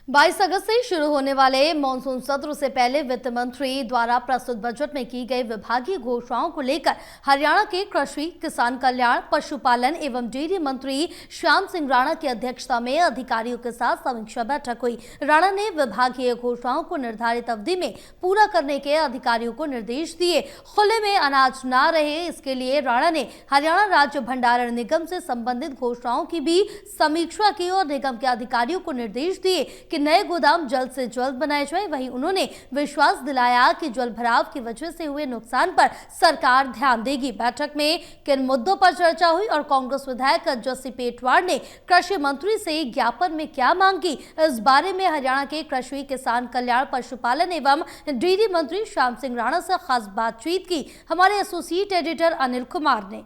22 अगस्त से शुरू होने वाले मानसून सत्र से पहले वित्त मंत्री द्वारा प्रस्तुत बजट में की गई विभागीय घोषणाओं को लेकर हरियाणा के कृषि, किसान कल्याण, पशुपालन एवं डेयरी मंत्री श्याम सिंह राणा की अध्यक्षता में अधिकारियों के साथ समीक्षा बैठक हुई। राणा ने विभागीय घोषणाओं को निर्धारित अवधि में पूरा करने के अधिकारियों को निर्देश दिए। खुले में अनाज न रहे, इसके लिए राणा ने हरियाणा राज्य भंडारण निगम से संबंधित घोषणाओं की भी समीक्षा की और निगम के अधिकारियों को निर्देश दिए कि नए गोदाम जल्द से जल्द बनाए जाए। वहीं उन्होंने विश्वास दिलाया कि जल भराव की वजह से हुए नुकसान पर सरकार ध्यान देगी। बैठक में किन मुद्दों पर चर्चा हुई और कांग्रेस विधायक जस्सी पेटवाड़ ने कृषि मंत्री से ज्ञापन में क्या मांगी, इस बारे में हरियाणा के कृषि, किसान कल्याण, पशुपालन एवं डेयरी मंत्री श्याम सिंह राणा से खास बातचीत की हमारे एसोसिएट एडिटर अनिल कुमार ने।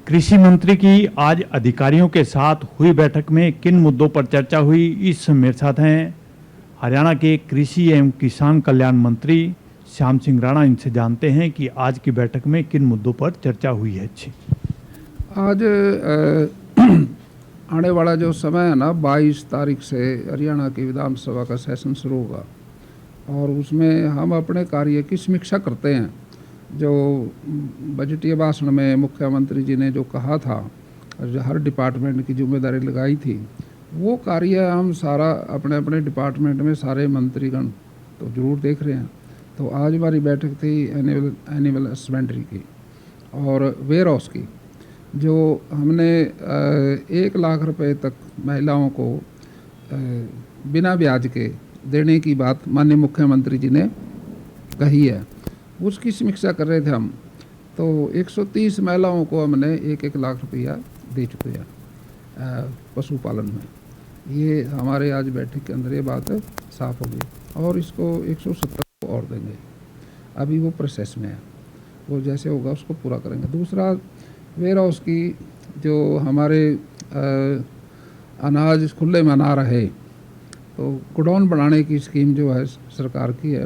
कृषि मंत्री की आज अधिकारियों के साथ हुई बैठक में किन मुद्दों पर चर्चा हुई, इस मेरे साथ हैं हरियाणा के कृषि एवं किसान कल्याण मंत्री श्याम सिंह राणा। इनसे जानते हैं कि आज की बैठक में किन मुद्दों पर चर्चा हुई है। आज आने वाला जो समय है ना, 22 तारीख से हरियाणा की विधानसभा का सेशन शुरू होगा और उसमें हम अपने कार्य की समीक्षा करते हैं। जो बजटीय भाषण में मुख्यमंत्री जी ने जो कहा था, हर डिपार्टमेंट की जिम्मेदारी लगाई थी, वो कार्य हम सारा अपने अपने डिपार्टमेंट में सारे मंत्रीगण तो ज़रूर देख रहे हैं। तो आज हमारी बैठक थी एनुअल हस्बेंड्री की और वेयर हाउस की, जो हमने 1 लाख रुपए तक महिलाओं को बिना ब्याज के देने की बात माननीय मुख्यमंत्री जी ने कही है। उसकी समीक्षा कर रहे थे हम। तो 130 महिलाओं को हमने 1-1 लाख रुपया दे चुके हैं पशुपालन में। ये हमारे आज बैठक के अंदर ये बात साफ हो गई और इसको 170 को और देंगे। अभी वो प्रोसेस में है, वो जैसे होगा उसको पूरा करेंगे। दूसरा, वेयर हाउस की जो हमारे अनाज खुले में ना रहे, तो गोडाउन बनाने की स्कीम जो है सरकार की है,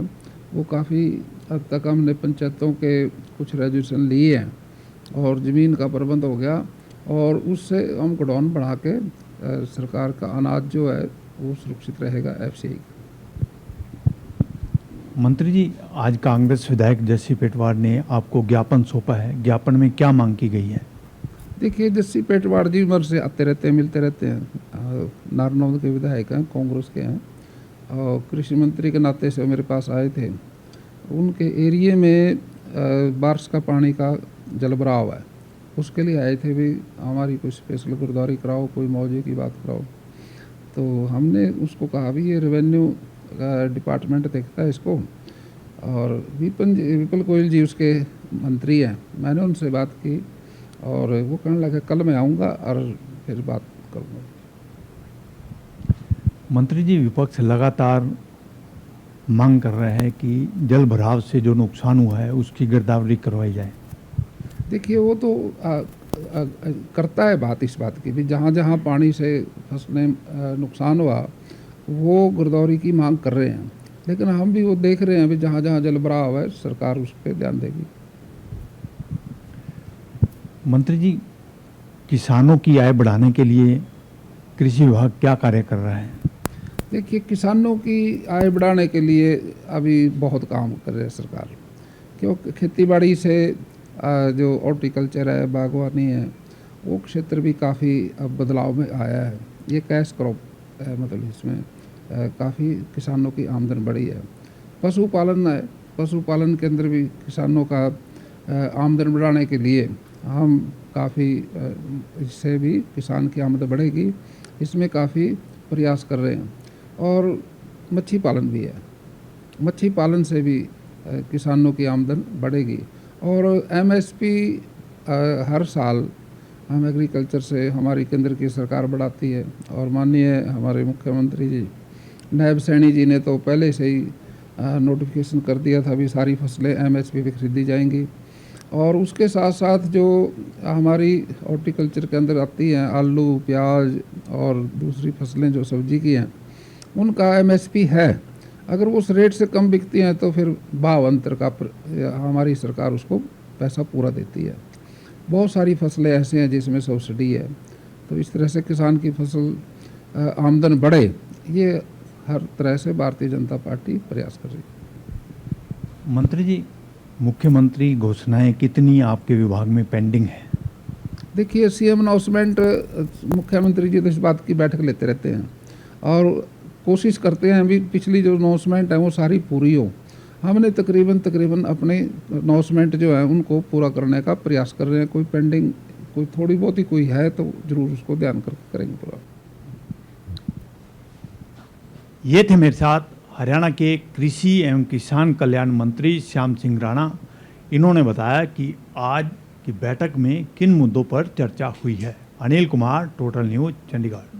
वो काफ़ी हद तक हमने पंचायतों के कुछ रेजोल्यूशन लिए हैं और ज़मीन का प्रबंध हो गया और उससे हम गोडाउन बढ़ा के सरकार का अनाज जो है वो सुरक्षित रहेगा एफसीआई का। मंत्री जी, आज कांग्रेस विधायक जस्सी पेटवाड़ ने आपको ज्ञापन सौंपा है। ज्ञापन में क्या मांग की गई है? देखिए, जस्सी पेटवाड़ जी उम्र से आते रहते हैं, मिलते रहते हैं। नारनौल के विधायक हैं, कांग्रेस के हैं और कृषि मंत्री के नाते से मेरे पास आए थे। उनके एरिए में बारिश का पानी का जल भराव है, उसके लिए आए थे। भी हमारी कोई स्पेशल गुरुद्वारी कराओ, कोई मौजे की बात कराओ। तो हमने उसको कहा भी ये रेवेन्यू डिपार्टमेंट देखता है इसको, और विपुल गोयल जी उसके मंत्री हैं। मैंने उनसे बात की और वो कहने लगे कल मैं आऊँगा और फिर बात करूँगा। मंत्री जी, विपक्ष लगातार मांग कर रहे हैं कि जल भराव से जो नुकसान हुआ है उसकी गिरदावरी करवाई जाए। देखिए, वो तो करता है बात इस बात की भी जहाँ जहाँ पानी से फसलें नुकसान हुआ वो गिरदावरी की मांग कर रहे हैं, लेकिन हम भी वो देख रहे हैं भी जहाँ जहाँ जल भराव है सरकार उस पर ध्यान देगी। मंत्री जी, किसानों की आय बढ़ाने के लिए कृषि विभाग क्या कार्य कर रहा है? देखिए, किसानों की आय बढ़ाने के लिए अभी बहुत काम कर रही है सरकार, क्योंकि खेतीबाड़ी से जो हॉर्टिकल्चर है, बागवानी है, वो क्षेत्र भी काफ़ी अब बदलाव में आया है। ये कैश क्रॉप है, मतलब इसमें काफ़ी किसानों की आमदन बढ़ी है। पशुपालन है, पशुपालन के अंदर भी किसानों का आमदन बढ़ाने के लिए हम काफ़ी इससे भी किसान की आमदन बढ़ेगी, इसमें काफ़ी प्रयास कर रहे हैं। और मच्छी पालन भी है, मच्छी पालन से भी किसानों की आमदन बढ़ेगी। और एमएसपी हर साल हम एग्रीकल्चर से हमारी केंद्र की सरकार बढ़ाती है और माननीय हमारे मुख्यमंत्री जी नायब सैनी जी ने तो पहले से ही नोटिफिकेशन कर दिया था, भी सारी फसलें एमएसपी पे खरीदी जाएंगी। और उसके साथ साथ जो हमारी हॉर्टिकल्चर के अंदर आती हैं, आलू, प्याज और दूसरी फसलें जो सब्जी की हैं, उनका एमएसपी है। अगर वो उस रेट से कम बिकती हैं तो फिर भाव अंतर का हमारी सरकार उसको पैसा पूरा देती है। बहुत सारी फसलें ऐसे हैं जिसमें सब्सिडी है, तो इस तरह से किसान की फसल आमदन बढ़े, ये हर तरह से भारतीय जनता पार्टी प्रयास कर रही है। मंत्री जी, मुख्यमंत्री घोषणाएं कितनी आपके विभाग में पेंडिंग है? देखिए, सीएम अनाउंसमेंट, मुख्यमंत्री जी तो इस बात की बैठक लेते रहते हैं और कोशिश करते हैं भी पिछली जो अनाउंसमेंट है वो सारी पूरी हो। हमने तकरीबन अपने अनाउंसमेंट जो है उनको पूरा करने का प्रयास कर रहे हैं। कोई पेंडिंग, कोई थोड़ी बहुत ही कोई है तो जरूर उसको ध्यान करके करेंगे पूरा। ये थे मेरे साथ हरियाणा के कृषि एवं किसान कल्याण मंत्री श्याम सिंह राणा। इन्होंने बताया कि आज की बैठक में किन मुद्दों पर चर्चा हुई है। Anil Kumar, total news, Chandigarh.